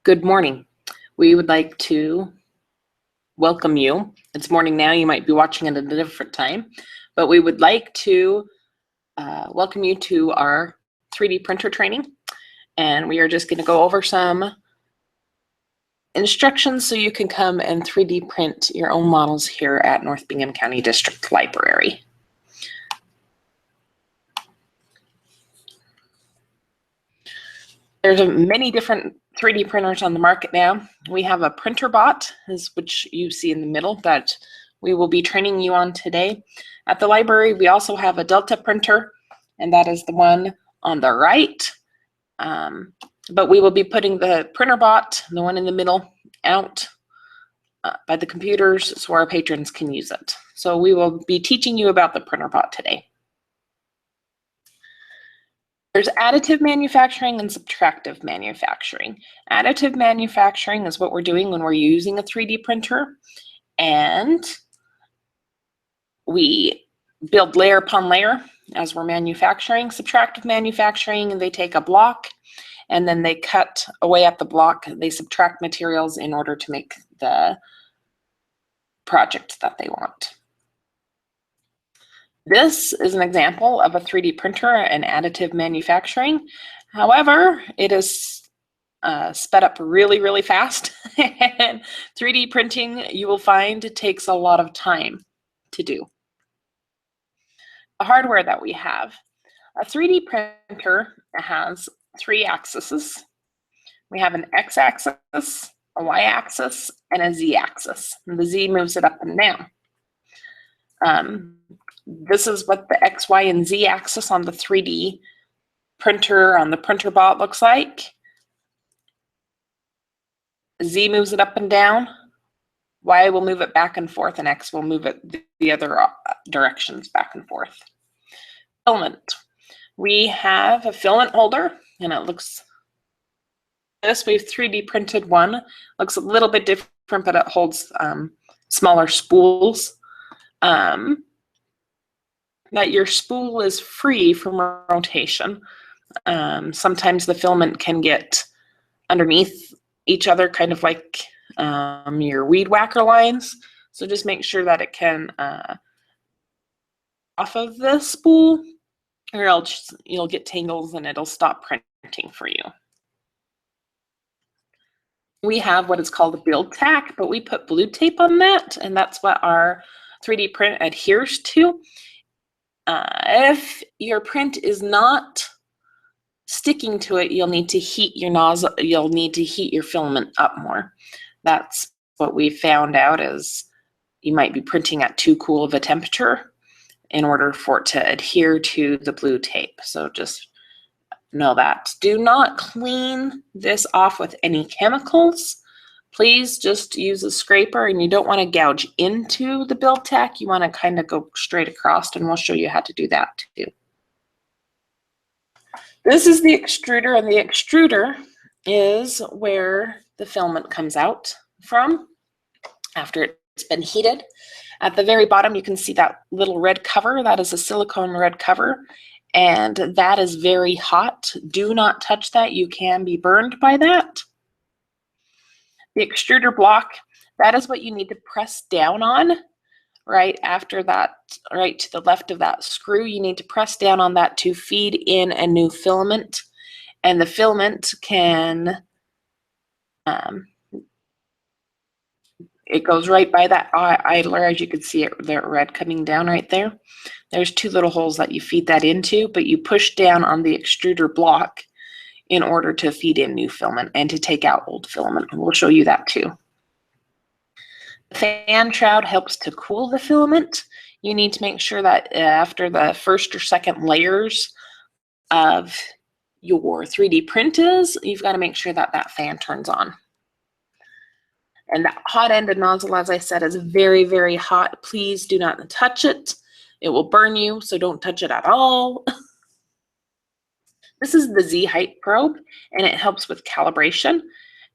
Good morning. We would like to welcome you. It's morning now. You might be watching it at a different time, but we would like to welcome you to our 3D printer training. And we are just going to go over some instructions so you can come and 3D print your own models here at North Bingham County District Library. There's many different 3D printers on the market now. We have a printer bot, which you see in the middle, that we will be training you on today. At the library, we also have a Delta printer, and that is the one on the right. But we will be putting the printer bot, the one in the middle, out by the computers so our patrons can use it. So we will be teaching you about the printer bot today. There's additive manufacturing and subtractive manufacturing. Additive manufacturing is what we're doing when we're using a 3D printer, and we build layer upon layer as we're manufacturing. Subtractive manufacturing, they take a block and then they cut away at the block. They subtract materials in order to make the project that they want. This is an example of a 3D printer and additive manufacturing. However, it is sped up really, really fast. And 3D printing, you will find, it takes a lot of time to do. The hardware that we have. A 3D printer has 3 axes. We have an x-axis, a y-axis, and a z-axis. And the z moves it up and down. This is what the X, Y, and Z axis on the 3D printer, on the printer bot looks like. Z moves it up and down. Y will move it back and forth, and X will move it the other directions back and forth. Filament. We have a filament holder, and it looks this. We've 3D printed one. Looks a little bit different, but it holds smaller spools. That your spool is free from rotation. Sometimes the filament can get underneath each other, kind of like your weed whacker lines. So just make sure that it can off of the spool, or else you'll get tangles and it'll stop printing for you. We have what is called a build tack, but we put blue tape on that, and that's what our 3D print adheres to. If your print is not sticking to it, you'll need to heat your nozzle. You'll need to heat your filament up more. That's what we found out, is you might be printing at too cool of a temperature in order for it to adhere to the blue tape. So just know that. Do not clean this off with any chemicals. Please just use a scraper, and you don't want to gouge into the build tack. You want to kind of go straight across, and we'll show you how to do that too. This is the extruder, and the extruder is where the filament comes out from after it's been heated. At the very bottom, you can see that little red cover. That is a silicone red cover, and that is very hot. Do not touch that. You can be burned by that. The extruder block, that is what you need to press down on right after that, right to the left of that screw. You need to press down on that to feed in a new filament. And the filament can, it goes right by that idler, as you can see it, the red coming down right there. There's 2 little holes that you feed that into, but you push down on the extruder block in order to feed in new filament and to take out old filament. And we'll show you that too. The fan shroud helps to cool the filament. You need to make sure that after the first or second layers of your 3D print you've got to make sure that that fan turns on. And that hot-ended nozzle, as I said, is very, very hot. Please do not touch it. It will burn you, so don't touch it at all. This is the Z height probe, and it helps with calibration.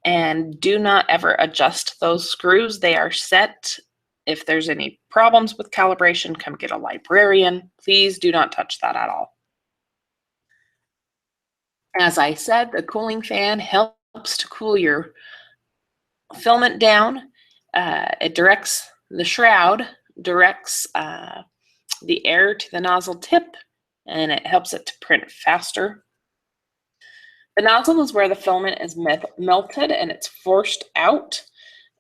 And do not ever adjust those screws. They are set. If there's any problems with calibration, come get a librarian. Please do not touch that at all. As I said, the cooling fan helps helps to cool your filament down. It directs the shroud, directs the air to the nozzle tip, and it helps it to print faster. The nozzle is where the filament is melted and it's forced out.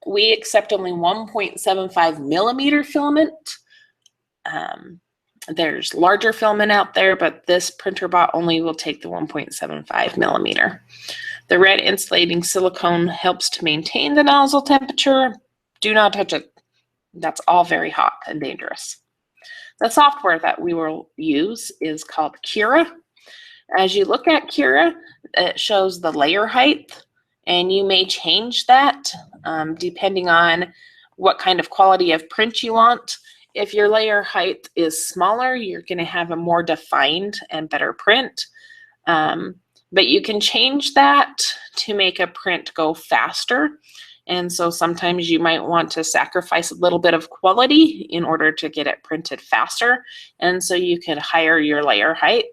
We accept only 1.75 millimeter filament. There's larger filament out there, but this printer bot only will take the 1.75 millimeter. The red insulating silicone helps to maintain the nozzle temperature. Do not touch it. That's all very hot and dangerous. The software that we will use is called Cura. As you look at Cura, it shows the layer height, and you may change that depending on what kind of quality of print you want. If your layer height is smaller, you're going to have a more defined and better print. But you can change that to make a print go faster. And so sometimes you might want to sacrifice a little bit of quality in order to get it printed faster. And so you could higher your layer height.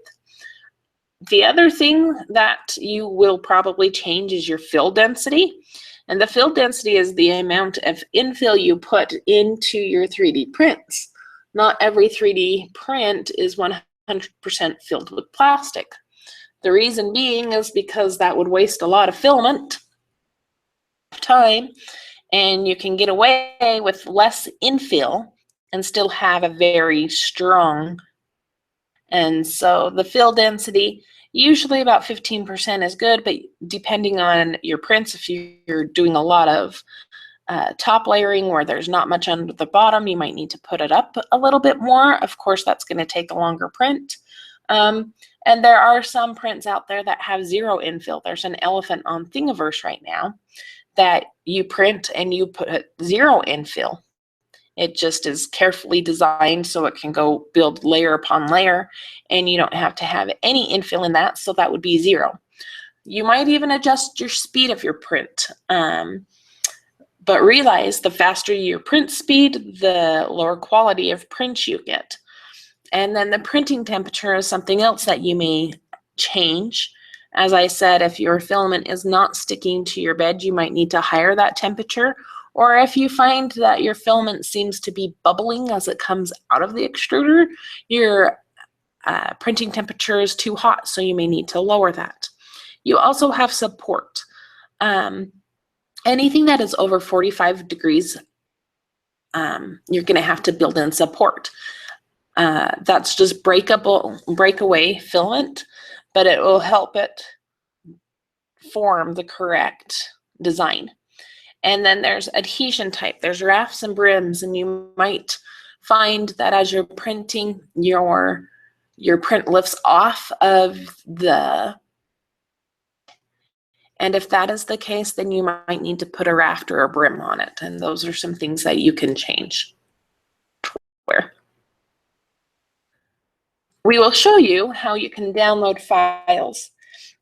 The other thing that you will probably change is your fill density. And the fill density is the amount of infill you put into your 3D prints. Not every 3D print is 100% filled with plastic. The reason being is because that would waste a lot of filament time, and you can get away with less infill and still have a very strong. And so the fill density, usually about 15% is good, but depending on your prints, if you're doing a lot of top layering where there's not much under the bottom, you might need to put it up a little bit more. Of course, that's going to take a longer print. And there are some prints out there that have zero infill. There's an elephant on Thingiverse right now that you print and you put zero infill. It just is carefully designed so it can go build layer upon layer, and you don't have to have any infill in that, so that would be zero. You might even adjust your speed of your print. But realize the faster your print speed, the lower quality of print you get. And then the printing temperature is something else that you may change. As I said, if your filament is not sticking to your bed, you might need to higher that temperature. Or if you find that your filament seems to be bubbling as it comes out of the extruder, your printing temperature is too hot, so you may need to lower that. You also have support. Anything that is over 45 degrees, you're going to have to build in support. That's just breakaway filament, but it will help it form the correct design. And then there's adhesion type. There's rafts and brims, and you might find that as you're printing, your print lifts off of the. And if that is the case, then you might need to put a raft or a brim on it. And those are some things that you can change. We will show you how you can download files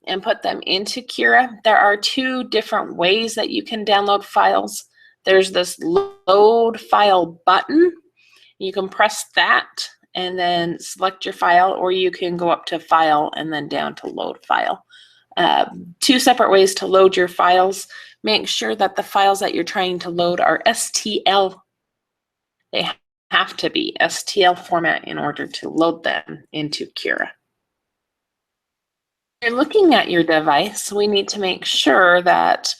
and put them into Cura. There are two different ways that you can download files. There's this load file button. You can press that and then select your file, or you can go up to file and then down to load file. Two separate ways to load your files. Make sure that the files that you're trying to load are STL. They have to be STL format in order to load them into Cura. When you're looking at your device, we need to make sure that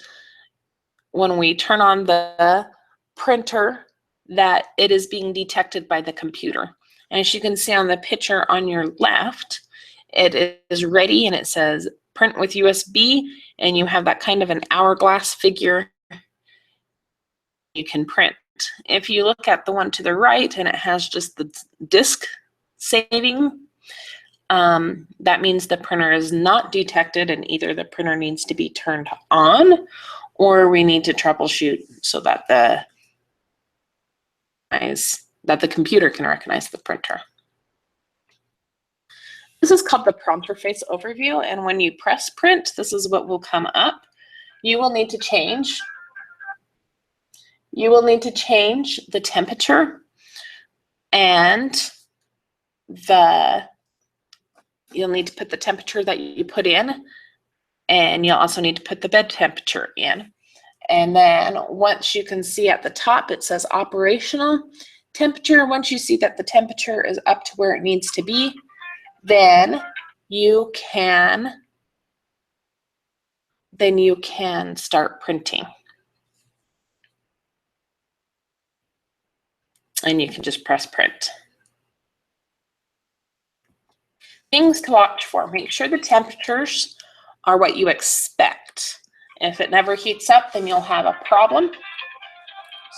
when we turn on the printer, that it is being detected by the computer. And as you can see on the picture on your left, it is ready and it says print with USB, and you have that kind of an hourglass figure you can print. If you look at the one to the right and it has just the disk saving, that means the printer is not detected, and either the printer needs to be turned on or we need to troubleshoot so that the computer can recognize the printer. This is called the prompt interface overview, and when you press print, this is what will come up. You will need to change the temperature, and you'll need to put the temperature that you put in, And you'll also need to put the bed temperature in. And then once you can see at the top, it says operational temperature. Once you see that the temperature is up to where it needs to be, then you can start printing. And you can just press print. Things to watch for. Make sure the temperatures are what you expect. If it never heats up, then you'll have a problem.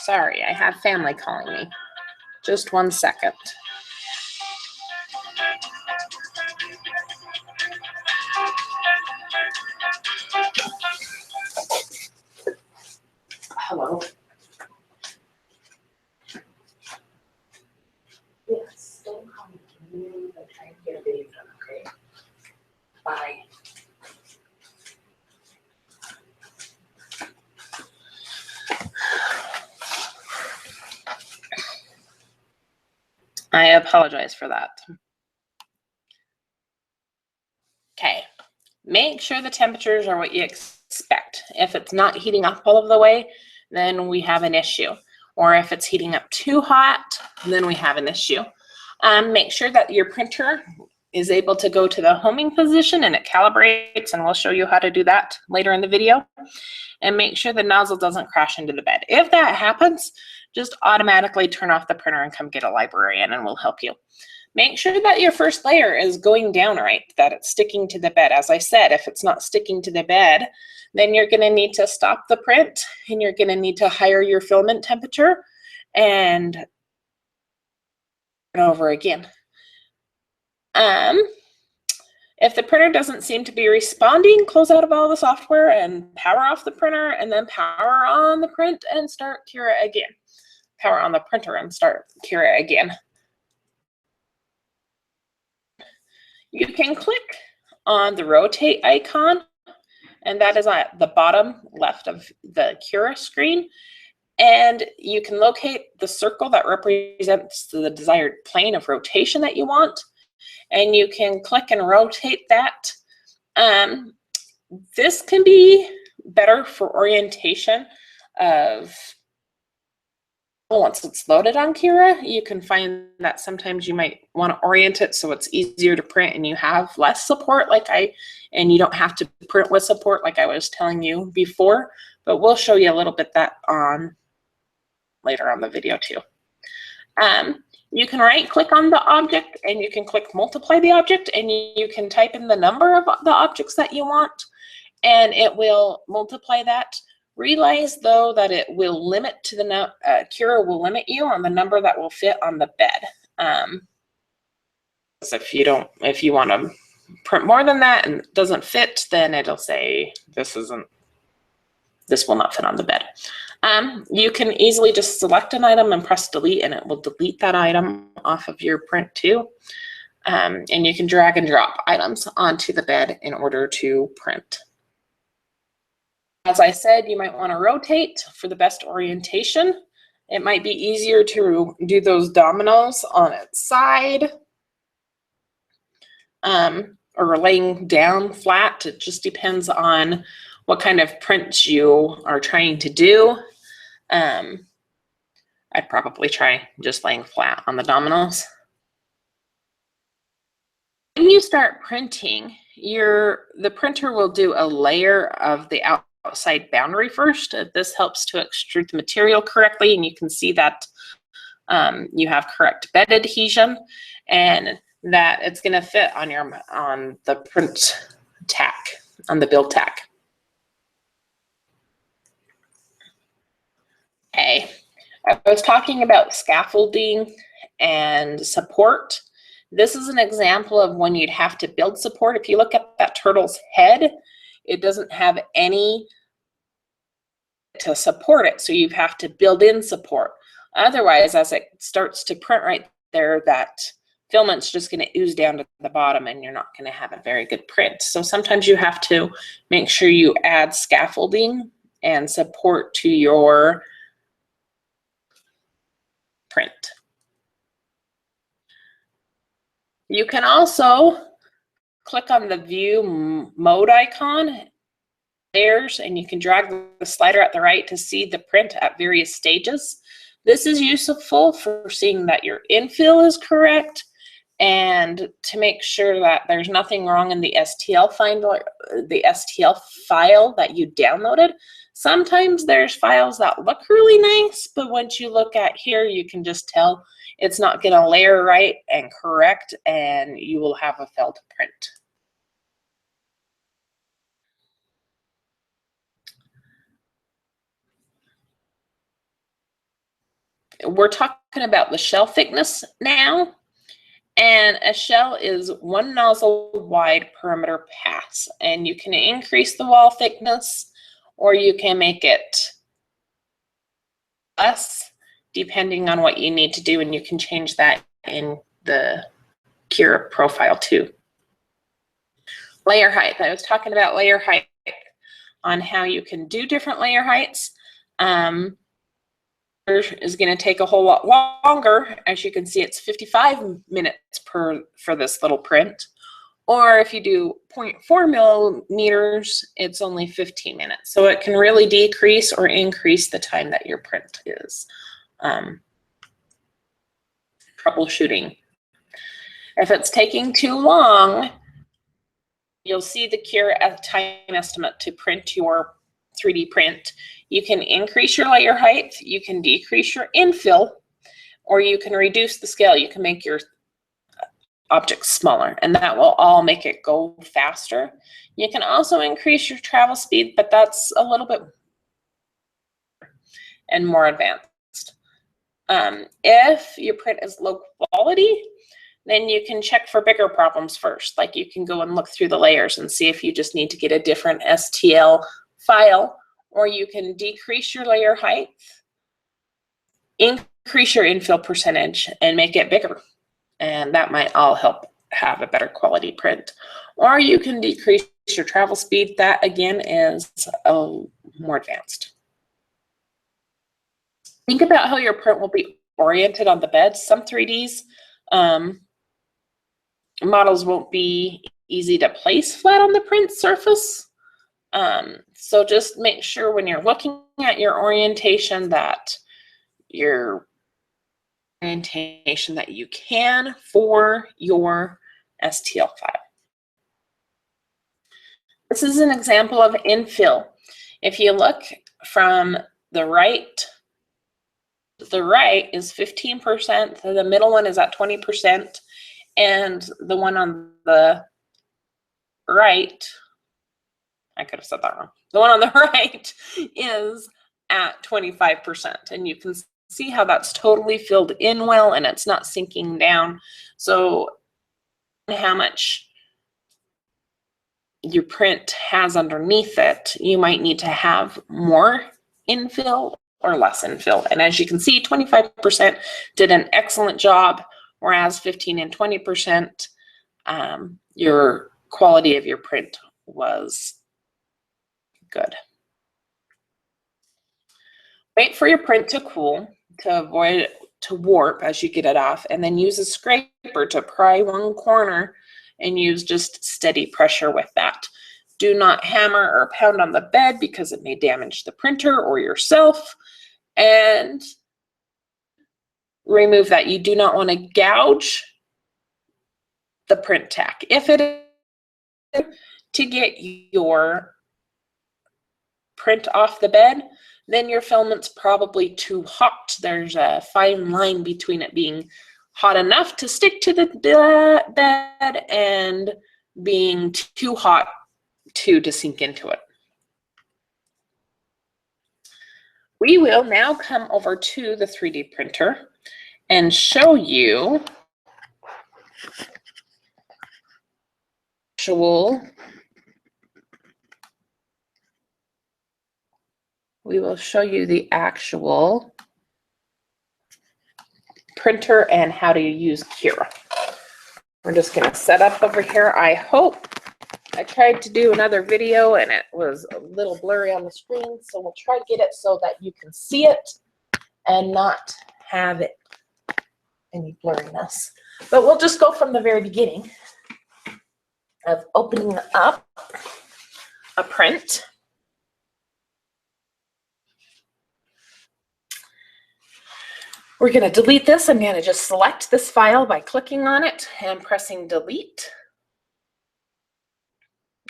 Sorry, I have family calling me. Just 1 second. Hello. Yes, don't call me. I'm trying to get a video done, okay? Bye. I apologize for that. Okay, make sure the temperatures are what you expect. If it's not heating up all of the way, then we have an issue. Or if it's heating up too hot, then we have an issue. Make sure that your printer is able to go to the homing position and it calibrates, and we'll show you how to do that later in the video. And make sure the nozzle doesn't crash into the bed. If that happens, just automatically turn off the printer and come get a librarian and we'll help you. Make sure that your first layer is going down right, that it's sticking to the bed. As I said, if it's not sticking to the bed, then you're going to need to stop the print and you're going to need to higher your filament temperature and over again. If the printer doesn't seem to be responding, close out of all the software and power off the printer, and then power on the print and start Cura again. Power on the printer and start Cura again. You can click on the rotate icon, and that is at the bottom left of the Cura screen. And you can locate the circle that represents the desired plane of rotation that you want. And you can click and rotate that. This can be better for orientation of, once it's loaded on Cura, you can find that sometimes you might want to orient it so it's easier to print and you have less support and you don't have to print with support like I was telling you before, but we'll show you a little bit that on later on the video too. You can right click on the object and you can click multiply the object, and you can type in the number of the objects that you want and it will multiply that. Realize though that it will limit to the Cura will limit you on the number that will fit on the bed. If you want to print more than that and it doesn't fit, then it'll say this will not fit on the bed. You can easily just select an item and press delete and it will delete that item off of your print too. And you can drag and drop items onto the bed in order to print. As I said, you might want to rotate for the best orientation. It might be easier to do those dominoes on its side or laying down flat. It just depends on what kind of print you are trying to do. I'd probably try just laying flat on the dominoes. When you start printing, the printer will do a layer of the outside boundary first. This helps to extrude the material correctly, and you can see that you have correct bed adhesion and that it's going to fit on the print tack, on the build tack. Okay, I was talking about scaffolding and support. This is an example of when you'd have to build support. If you look at that turtle's head, it doesn't have any to support it, so you have to build in support. Otherwise, as it starts to print right there, that filament's just going to ooze down to the bottom and you're not going to have a very good print. So sometimes you have to make sure you add scaffolding and support to your print. You can also click on the view mode icon layers, and you can drag the slider at the right to see the print at various stages. This is useful for seeing that your infill is correct and to make sure that there's nothing wrong in the STL file that you downloaded. Sometimes there's files that look really nice, but once you look at here, you can just tell it's not going to layer right and correct, and you will have a failed print. We're talking about the shell thickness now, and a shell is 1 nozzle wide perimeter pass, and you can increase the wall thickness or you can make it less depending on what you need to do, and you can change that in the cure profile too. Layer height. I was talking about layer height on how you can do different layer heights. Is going to take a whole lot longer. As you can see, it's 55 minutes for this little print. Or if you do 0.4 millimeters, it's only 15 minutes. So it can really decrease or increase the time that your print is troubleshooting. If it's taking too long, you'll see the cure time estimate to print your 3D print. You can increase your layer height, you can decrease your infill, or you can reduce the scale. You can make your objects smaller, and that will all make it go faster. You can also increase your travel speed, but that's a little bit and more advanced. If your print is low quality, then you can check for bigger problems first. Like you can go and look through the layers and see if you just need to get a different STL file, or you can decrease your layer height, increase your infill percentage, and make it bigger. And that might all help have a better quality print. Or you can decrease your travel speed. That again is more advanced. Think about how your print will be oriented on the bed. Some 3Ds models won't be easy to place flat on the print surface. So just make sure when you're looking at your orientation that your orientation that you can for your STL file. This is an example of infill. If you look from the right is 15%, the middle one is at 20%, and the one on the right, I could have said that wrong. The one on the right is at 25%, and you can see how that's totally filled in well and it's not sinking down. So how much your print has underneath it, you might need to have more infill or less infill. And as you can see, 25% did an excellent job, whereas 15 and 20%, your quality of your print was good. Wait for your print to cool to avoid it to warp as you get it off, and then use a scraper to pry one corner and use just steady pressure with that. Do not hammer or pound on the bed because it may damage the printer or yourself. And remove that. You do not want to gouge the print tack. If it is to get your print off the bed, then your filament's probably too hot. There's a fine line between it being hot enough to stick to the bed and being too hot to sink into it. We will now come over to the 3D printer and show you the actual printer and how to use Cura. We're just going to set up over here. I hope I tried to do another video and it was a little blurry on the screen, so we'll try to get it so that you can see it and not have it any blurriness. But we'll just go from the very beginning of opening up a print. We're going to delete this. I'm going to just select this file by clicking on it and pressing delete,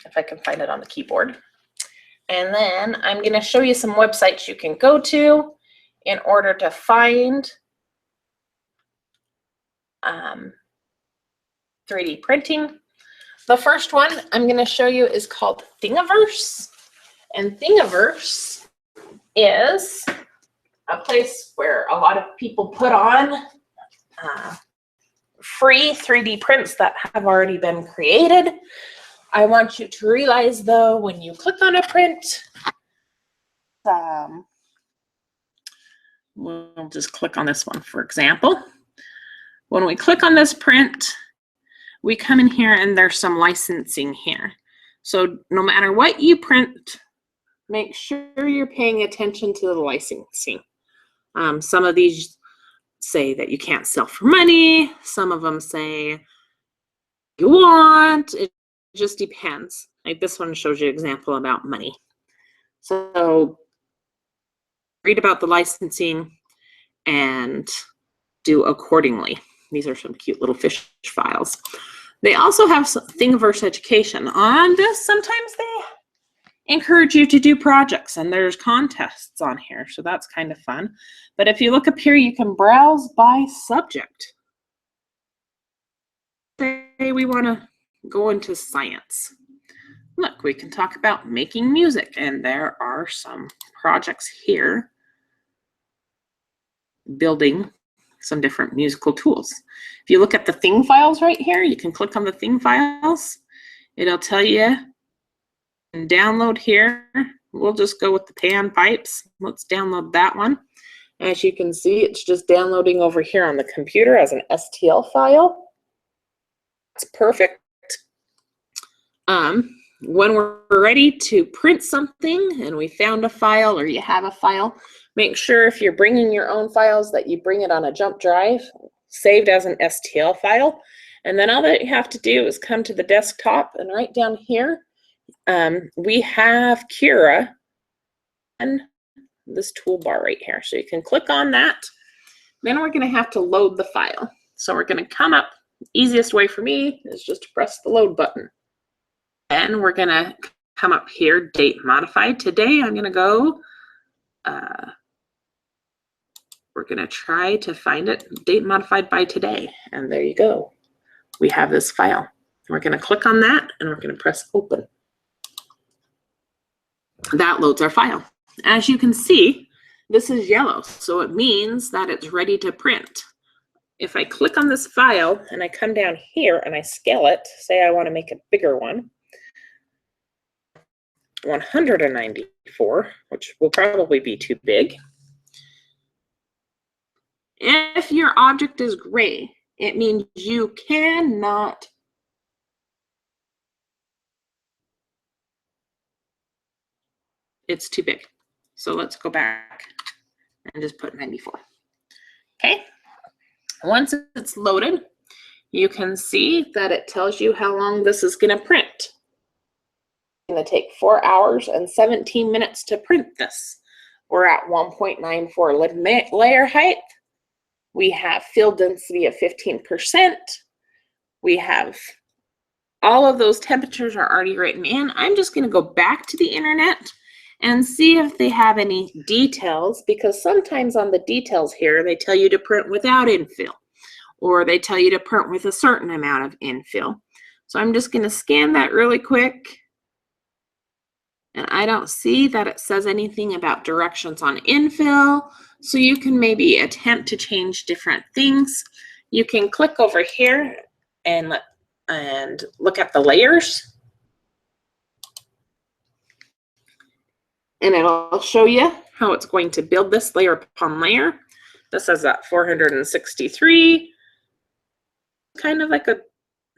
if I can find it on the keyboard. And then I'm going to show you some websites you can go to in order to find 3D printing. The first one I'm going to show you is called Thingiverse. And Thingiverse is a place where a lot of people put on free 3D prints that have already been created. I want you to realize, though, when you click on a print, we'll just click on this one, for example. When we click on this print, we come in here and there's some licensing here. So no matter what you print, make sure you're paying attention to the licensing. Some of these say that you can't sell for money. Some of them say you want. It just depends. Like this one shows you an example about money. So read about the licensing and do accordingly. These are some cute little fish files. They also have Thingiverse education. On this, sometimes they encourage you to do projects, and there's contests on here, so that's kind of fun. But if you look up here, you can browse by subject. Say we want to go into science. Look, we can talk about making music, and there are some projects here building some different musical tools. If you look at the thing files right here, you can click on the thing files. It'll tell you and download here. We'll just go with the pan pipes. Let's download that one. As you can see, it's just downloading over here on the computer as an STL file. It's perfect. When we're ready to print something and we found a file or you have a file, make sure if you're bringing your own files that you bring it on a jump drive, saved as an STL file. And then all that you have to do is come to the desktop, and right down here, we have Cura and this toolbar right here. So you can click on that. Then we're going to have to load the file. So we're going to come up. The easiest way for me is just to press the load button. And we're going to come up here, date modified. Today I'm going to go, we're going to try to find it, date modified by today. And there you go. We have this file. We're going to click on that and we're going to press open. That loads our file. As you can see, this is yellow, so it means that it's ready to print. If I click on this file and I come down here and I scale it, say I want to make a bigger one, 194, which will probably be too big. If your object is gray, it means you cannot it's too big. So let's go back and just put 94. Okay. Once it's loaded, you can see that it tells you how long this is going to print. It's going to take 4 hours and 17 minutes to print this. We're at 1.94 layer height. We have field density of 15%. We have all of those temperatures are already written in. I'm just going to go back to the internet and see if they have any details, because sometimes on the details here, they tell you to print without infill, or they tell you to print with a certain amount of infill. So I'm just going to scan that really quick. And I don't see that it says anything about directions on infill. So you can maybe attempt to change different things. You can click over here and look at the layers. And it'll show you how it's going to build this layer upon layer. This is at 463. Kind of like a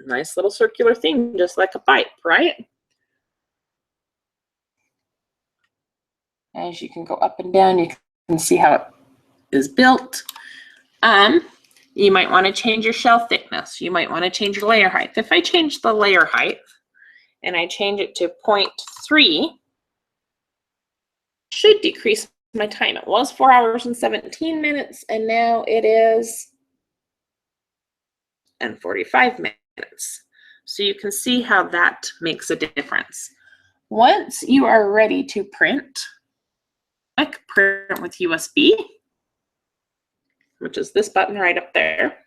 nice little circular thing, just like a pipe, right? As you can go up and down, you can see how it is built. You might want to change your shell thickness. You might want to change your layer height. If I change the layer height and I change it to 0.3, should decrease my time. It was 4 hours and 17 minutes, and now it is 45 minutes. So you can see how that makes a difference. Once you are ready to print, click print with USB, which is this button right up there.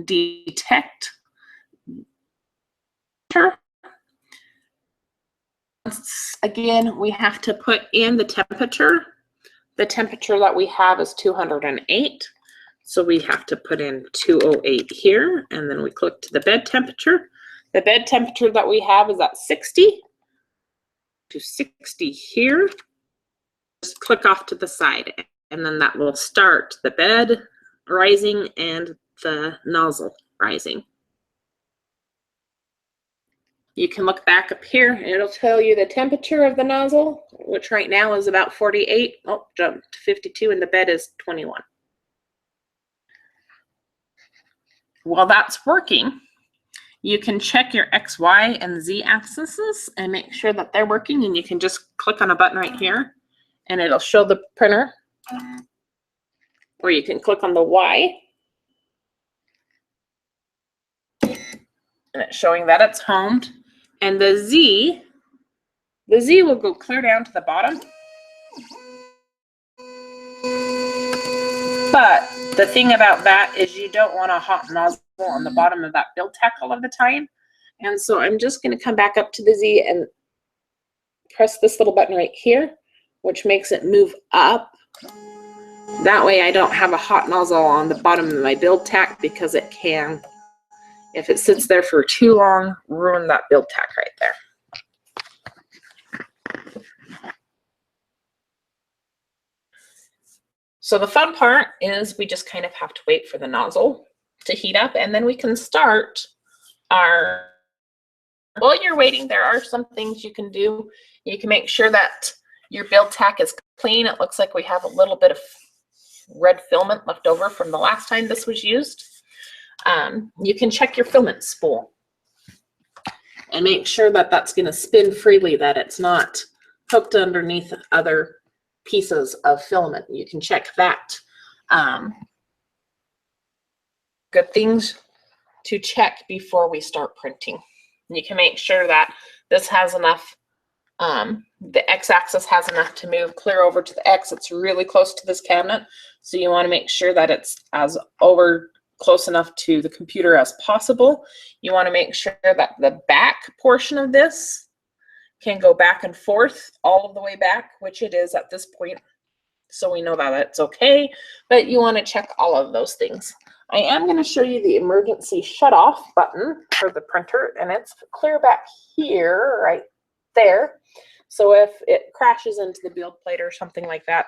Detect. Again, we have to put in the temperature. The temperature that we have is 208. So we have to put in 208 here, and then we click to the bed temperature. The bed temperature that we have is at 60. To 60 here. Just click off to the side, and then that will start the bed rising and the nozzle rising. You can look back up here, and it'll tell you the temperature of the nozzle, which right now is about 48. Oh, jumped to 52, and the bed is 21. While that's working, you can check your X, Y, and Z axes and make sure that they're working, and you can just click on a button right here, and it'll show the printer. Or you can click on the Y, and it's showing that it's homed. And the Z will go clear down to the bottom. But the thing about that is you don't want a hot nozzle on the bottom of that build tack all of the time. And so I'm just going to come back up to the Z and press this little button right here, which makes it move up. That way I don't have a hot nozzle on the bottom of my build tack, because it can, if it sits there for too long, ruin that build tack right there. So the fun part is we just kind of have to wait for the nozzle to heat up, and then we can start our, while you're waiting, there are some things you can do. You can make sure that your build tack is clean. It looks like we have a little bit of red filament left over from the last time this was used. You can check your filament spool and make sure that that's going to spin freely, that it's not hooked underneath other pieces of filament. You can check that. Good things to check before we start printing. You can make sure that this has enough, the x-axis has enough to move clear over to the x. It's really close to this cabinet, so you want to make sure that it's as close enough to the computer as possible. You want to make sure that the back portion of this can go back and forth all of the way back, which it is at this point, so we know that it's okay, but you want to check all of those things. I am going to show you the emergency shut off button for the printer, and it's clear back here, right there. So if it crashes into the build plate or something like that,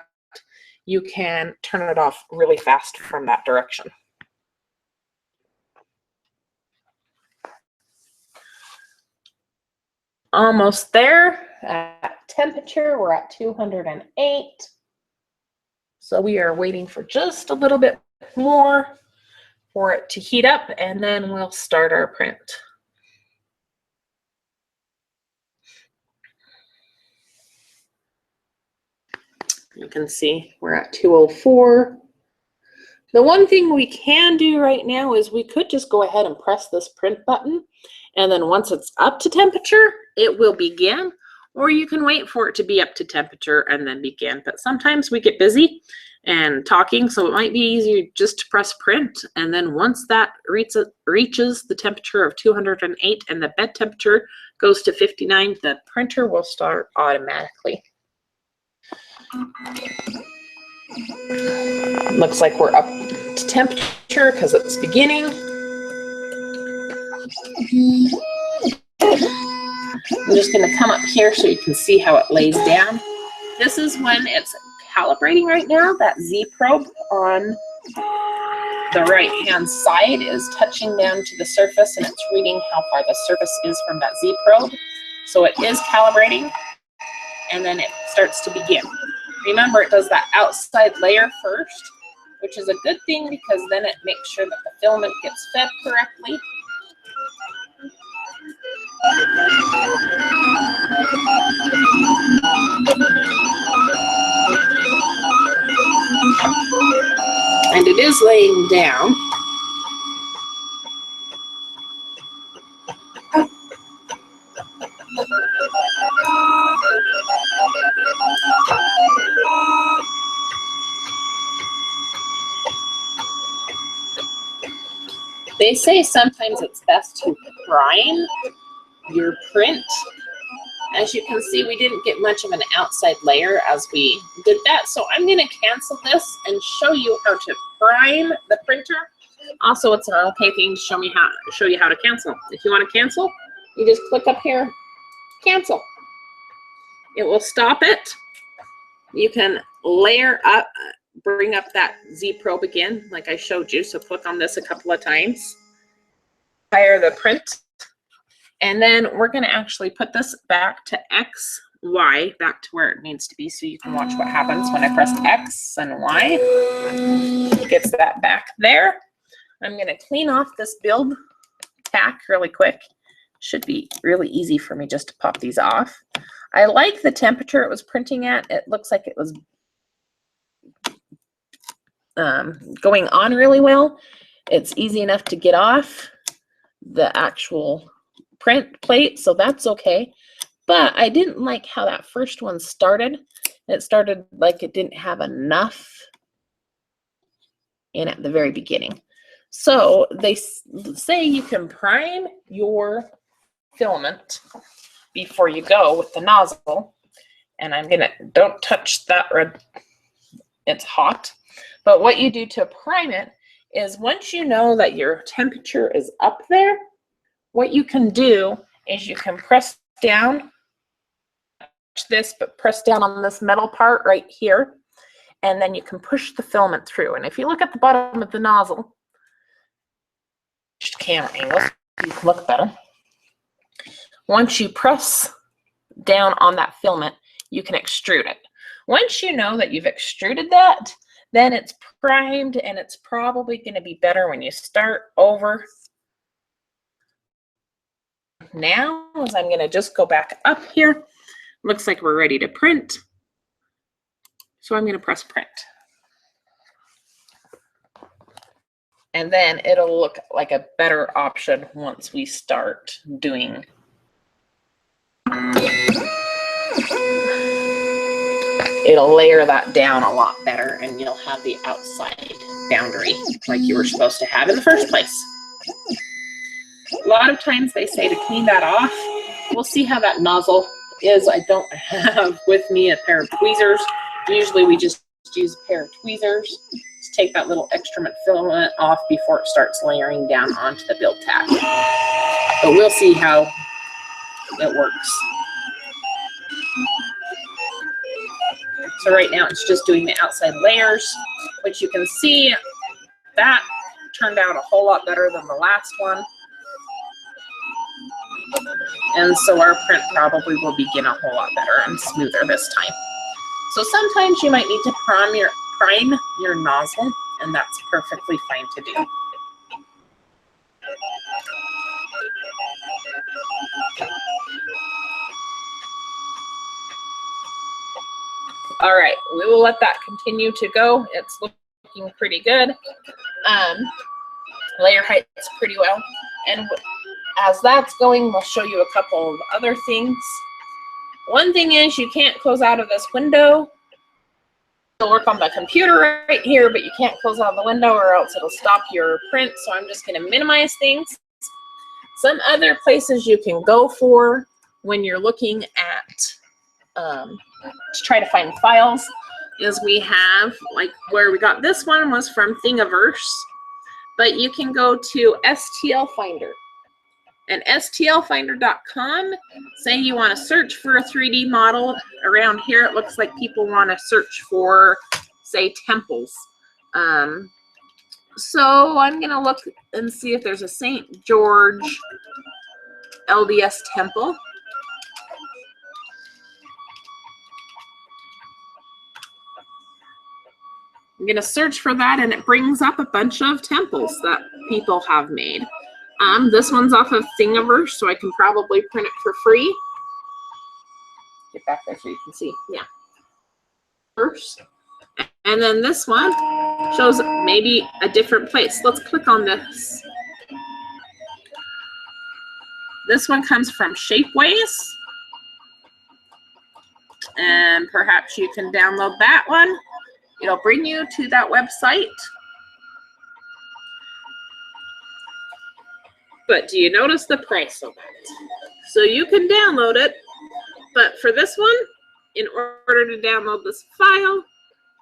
you can turn it off really fast from that direction. Almost there. At temperature, we're at 208. So we are waiting for just a little bit more for it to heat up, and then we'll start our print. You can see we're at 204. The one thing we can do right now is we could just go ahead and press this print button, and then once it's up to temperature, it will begin, or you can wait for it to be up to temperature and then begin. But sometimes we get busy and talking, so it might be easier just to press print, and then once that reaches the temperature of 208 and the bed temperature goes to 59, the printer will start automatically. Looks like we're up to temperature because it's beginning. I'm just going to come up here so you can see how it lays down. This is when it's calibrating right now. That Z probe on the right hand side is touching down to the surface, and it's reading how far the surface is from that Z probe. So it is calibrating, and then it starts to begin. Remember, it does that outside layer first, which is a good thing because then it makes sure that the filament gets fed correctly. laying down. They say sometimes it's best to prime your print. As you can see, we didn't get much of an outside layer as we did that. So I'm going to cancel this and show you how to prime the printer. Also, it's an okay thing to show you how to cancel. If you want to cancel, you just click up here, cancel. It will stop it. You can layer up, bring up that Z probe again, like I showed you. So click on this a couple of times. Fire the print. And then we're going to actually put this back to X, Y, back to where it needs to be, so you can watch what happens when I press X and Y. It gets that back there. I'm going to clean off this build tack really quick. Should be really easy for me just to pop these off. I like the temperature it was printing at. It looks like it was going on really well. It's easy enough to get off the actual print plate, so that's okay. But I didn't like how that first one started. It started like it didn't have enough in at the very beginning. So they say you can prime your filament before you go with the nozzle. And I'm gonna, don't touch that red, it's hot. But what you do to prime it is once you know that your temperature is up there, what you can do is you can press down, this, but press down on this metal part right here, and then you can push the filament through. And if you look at the bottom of the nozzle, just camera angles, you can look better. Once you press down on that filament, you can extrude it. Once you know that you've extruded that, then it's primed, and it's probably going to be better when you start over. Now, as I'm going to just go back up here, looks like we're ready to print. So I'm going to press print. And then it'll look like a better option once we start doing. It'll layer that down a lot better, and you'll have the outside boundary like you were supposed to have in the first place. A lot of times they say to clean that off. We'll see how that nozzle is. I don't have with me a pair of tweezers. Usually we just use a pair of tweezers to take that little extra filament off before it starts layering down onto the build tack. But we'll see how it works. So right now it's just doing the outside layers, which you can see that turned out a whole lot better than the last one. And so our print probably will begin a whole lot better and smoother this time. So sometimes you might need to prime your nozzle, and that's perfectly fine to do. All right, we will let that continue to go. It's looking pretty good. Layer height's pretty well. And as that's going, we'll show you a couple of other things. One thing is you can't close out of this window. You'll work on the computer right here, but you can't close out the window or else it'll stop your print. So I'm just going to minimize things. Some other places you can go for when you're looking at to try to find files is we have, like where we got this one was from Thingiverse, but you can go to STL Finder. And stlfinder.com, say you want to search for a 3D model. Around here, it looks like people want to search for, say, temples. So I'm going to look and see if there's a St. George LDS temple. I'm going to search for that, and it brings up a bunch of temples that people have made. This one's off of Thingiverse, so I can probably print it for free. Get back there so you can see. Yeah. First, And then this one shows maybe a different place. Let's click on this. This one comes from Shapeways. And perhaps you can download that one. It'll bring you to that website. But do you notice the price of it? So you can download it, but for this one, in order to download this file,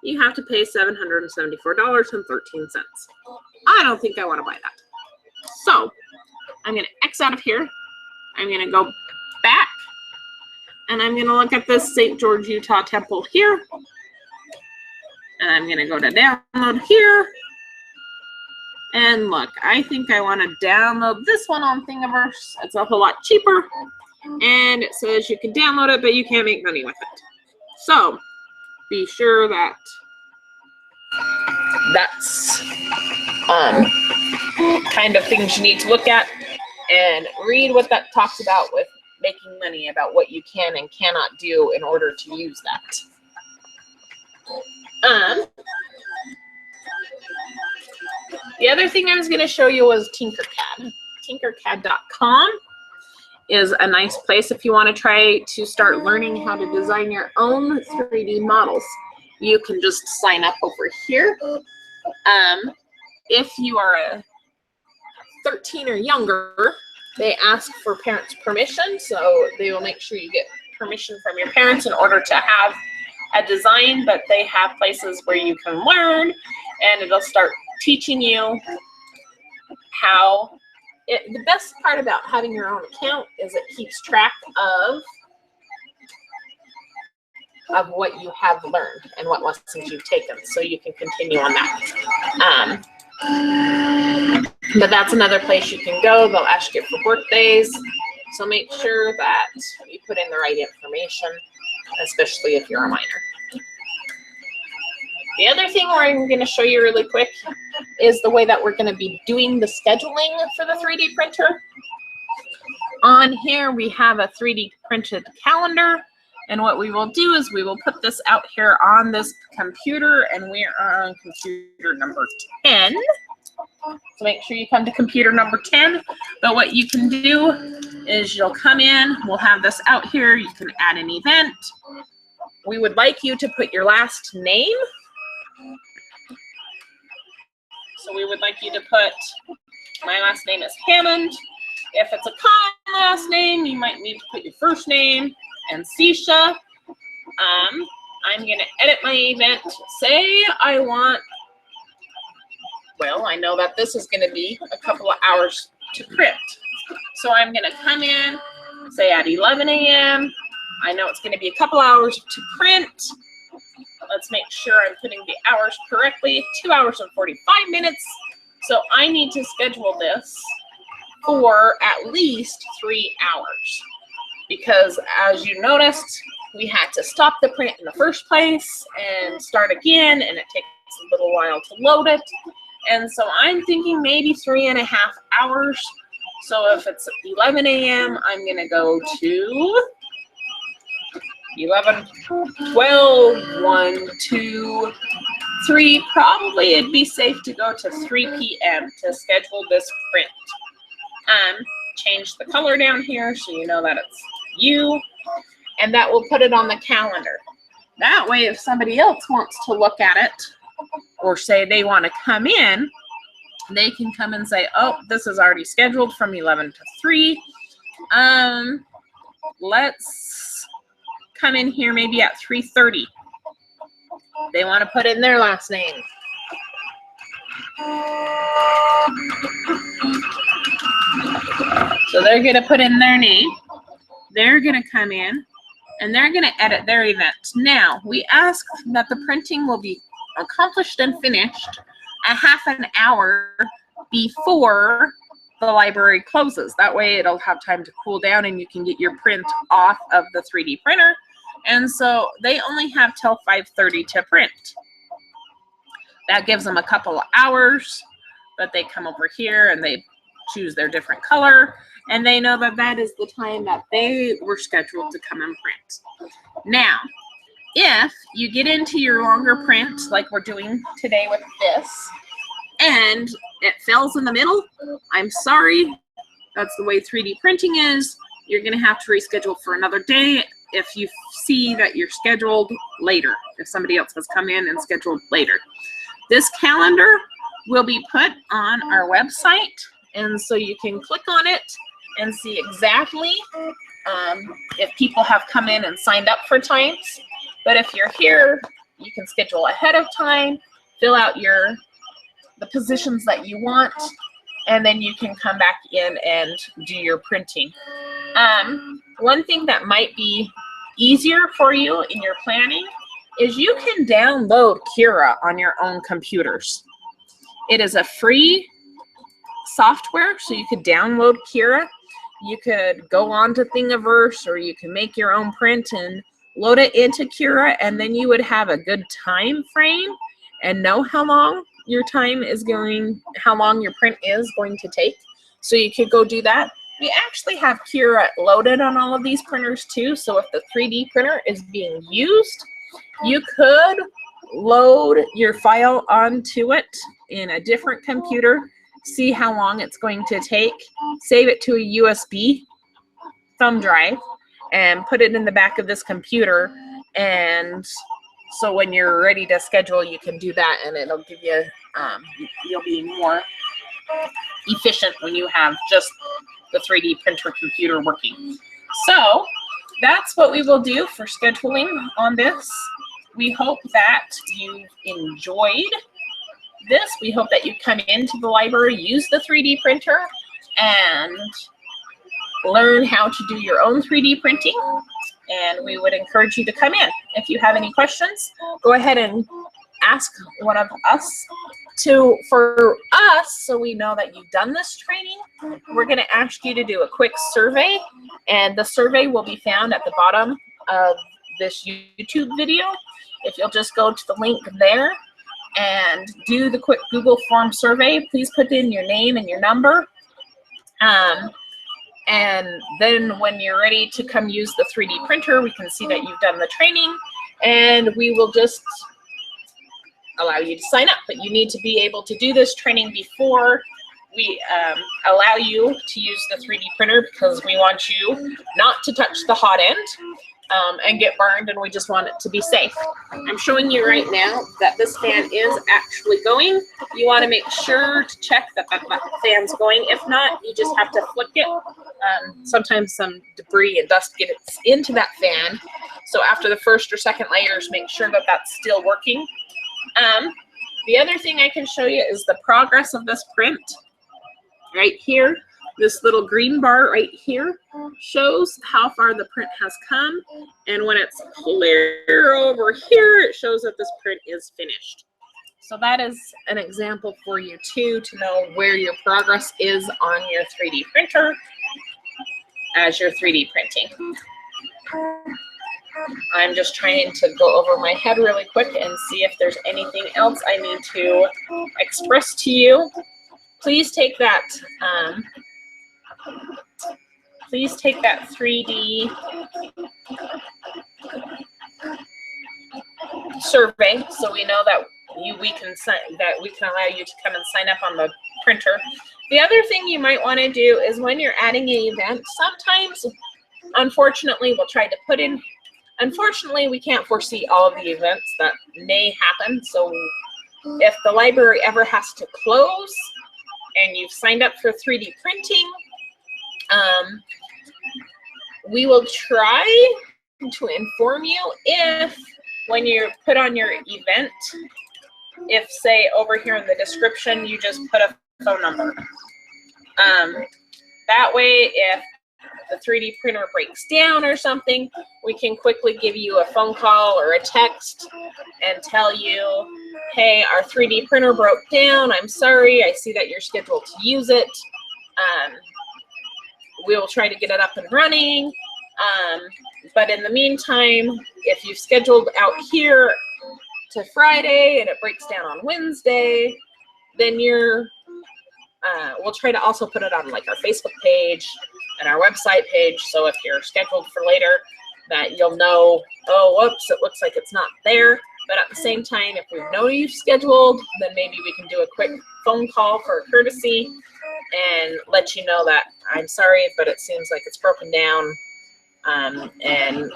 you have to pay $774.13. I don't think I want to buy that. So I'm going to X out of here. I'm going to go back, and I'm going to look at this St. George, Utah temple here. And I'm going to go to download here. And look, I think I want to download this one on Thingiverse. It's a whole lot cheaper. And it says you can download it, but you can't make money with it. So be sure that that's kind of things you need to look at and read what that talks about with making money, about what you can and cannot do in order to use that. The other thing I was going to show you was Tinkercad. Tinkercad.com is a nice place if you want to try to start learning how to design your own 3D models. You can just sign up over here. If you are a 13 or younger, they ask for parents' permission, so they will make sure you get permission from your parents in order to have a design, but they have places where you can learn, and it'll start teaching you how. The best part about having your own account is it keeps track of what you have learned and what lessons you've taken, so you can continue on that. But that's another place you can go. They'll ask you for birthdays, so make sure that you put in the right information, especially if you're a minor. The other thing I'm going to show you really quick is the way that we're going to be doing the scheduling for the 3D printer. On here, we have a 3D printed calendar. And what we will do is we will put this out here on this computer, and we are on computer number 10. So make sure you come to computer number 10. But what you can do is you'll come in, we'll have this out here, you can add an event. We would like you to put your last name. So we would like you to put, my last name is Hammond. If it's a common last name, you might need to put your first name and Sisha. I'm going to edit my event. Say I want, well, I know that this is going to be a couple of hours to print. So I'm going to come in, say at 11 a.m. I know it's going to be a couple hours to print. Let's make sure I'm putting the hours correctly. 2 hours and 45 minutes. So I need to schedule this for at least 3 hours. Because as you noticed, we had to stop the print in the first place and start again, and it takes a little while to load it. And so I'm thinking maybe 3.5 hours. So if it's 11 a.m., I'm going to go to 11, 12, 1, 2, 3. Probably it'd be safe to go to 3 p.m. to schedule this print. Change the color down here so you know that it's you, and that will put it on the calendar. That way, if somebody else wants to look at it, or say they want to come in, they can come and say, oh, this is already scheduled from 11 to 3. Let's come in here maybe at 3:30. They want to put in their last name. So they're going to put in their name. They're going to come in, and they're going to edit their event. Now, we ask that the printing will be accomplished and finished a half an hour before the library closes. That way it'll have time to cool down and you can get your print off of the 3D printer. And so they only have till 5:30 to print. That gives them a couple of hours, but they come over here and they choose their different color, and they know that that is the time that they were scheduled to come and print. Now, if you get into your longer print, like we're doing today with this, and it fails in the middle, I'm sorry. That's the way 3D printing is. You're going to have to reschedule for another day if you see that you're scheduled later, if somebody else has come in and scheduled later. This calendar will be put on our website, and so you can click on it and see exactly if people have come in and signed up for times. But if you're here, you can schedule ahead of time, fill out the positions that you want, and then you can come back in and do your printing. One thing that might be easier for you in your planning is you can download Cura on your own computers. It is a free software, so you could download Cura. You could go on to Thingiverse, or you can make your own print and load it into Cura, and then you would have a good time frame and know how long your print is going to take. So you could go do that. We actually have Cura loaded on all of these printers too, so if the 3D printer is being used, you could load your file onto it in a different computer, see how long it's going to take, save it to a USB thumb drive, and put it in the back of this computer. And so when you're ready to schedule, you can do that, and it'll give you, you'll be more efficient when you have just the 3D printer computer working. So that's what we will do for scheduling on this. We hope that you've enjoyed this. We hope that you come into the library, use the 3D printer, and learn how to do your own 3D printing. And we would encourage you to come in. If you have any questions, go ahead and ask one of us for us, so we know that you've done this training. We're going to ask you to do a quick survey, and the survey will be found at the bottom of this YouTube video. If you'll just go to the link there and do the quick Google form survey, please put in your name and your number. And then when you're ready to come use the 3D printer, we can see that you've done the training, and we will just allow you to sign up. But you need to be able to do this training before we allow you to use the 3D printer, because we want you not to touch the hot end and get burned, and we just want it to be safe. I'm showing you right now that this fan is actually going. You want to make sure to check that that fan's going. If not, you just have to flick it. Sometimes some debris and dust gets into that fan. So after the first or second layers, make sure that that's still working. The other thing I can show you is the progress of this print. Right here, this little green bar right here shows how far the print has come. And when it's clear over here, it shows that this print is finished. So that is an example for you too, to know where your progress is on your 3D printer as you're 3D printing. I'm just trying to go over my head really quick and see if there's anything else I need to express to you. Please take that 3D survey, so we know that we can allow you to come and sign up on the printer. The other thing you might want to do is, when you're adding an event, sometimes, unfortunately, we'll try to put in. Unfortunately, we can't foresee all of the events that may happen. So if the library ever has to close and you've signed up for 3D printing, we will try to inform you if, when you put on your event, if, say, over here in the description, you just put a phone number. That way, if the 3D printer breaks down or something, we can quickly give you a phone call or a text and tell you, hey, our 3D printer broke down. I'm sorry. I see that you're scheduled to use it. We will try to get it up and running. But in the meantime, if you've scheduled out here to Friday and it breaks down on Wednesday, then we'll try to also put it on like our Facebook page and our website page. So if you're scheduled for later, that you'll know, oh, whoops, it looks like it's not there. But at the same time, if we know you've scheduled, then maybe we can do a quick phone call for courtesy and let you know that I'm sorry, but it seems like it's broken down, and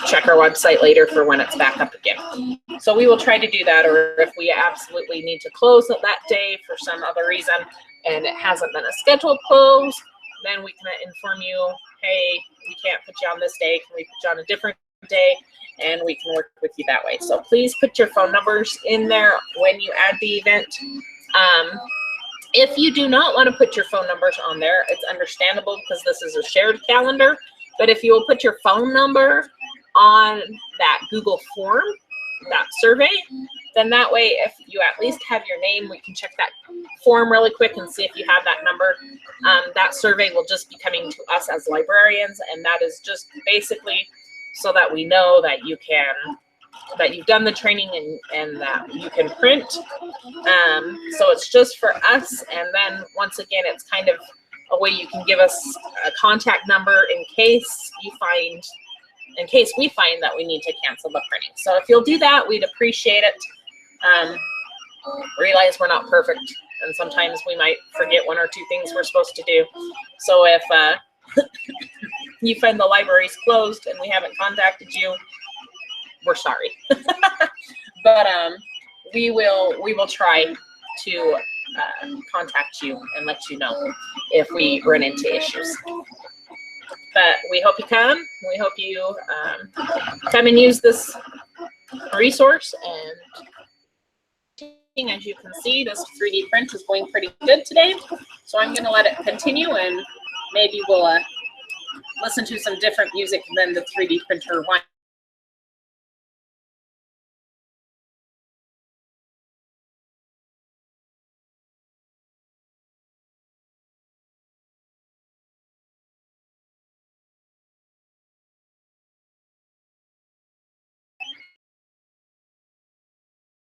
check our website later for when it's back up again. So we will try to do that, or if we absolutely need to close it that day for some other reason and it hasn't been a scheduled close, then we can inform you, hey, we can't put you on this day, can we put you on a different day? And we can work with you that way. So please put your phone numbers in there when you add the event. If you do not want to put your phone numbers on there, it's understandable because this is a shared calendar. But if you will put your phone number on that Google form, that survey, then that way, if you at least have your name, we can check that form really quick and see if you have that number. That survey will just be coming to us as librarians, and that is just basically so that we know that you can, that you've done the training and that you can print. So it's just for us, and then once again, it's kind of a way you can give us a contact number in case we find that we need to cancel the printing. So if you'll do that, we'd appreciate it. Realize we're not perfect, and sometimes we might forget one or two things we're supposed to do. So if you find the library's closed and we haven't contacted you, we're sorry. But we will try to contact you and let you know if we run into issues. But we hope you come. We hope you come and use this resource. And as you can see, this 3D print is going pretty good today. So I'm going to let it continue, and maybe we'll listen to some different music than the 3D printer wants.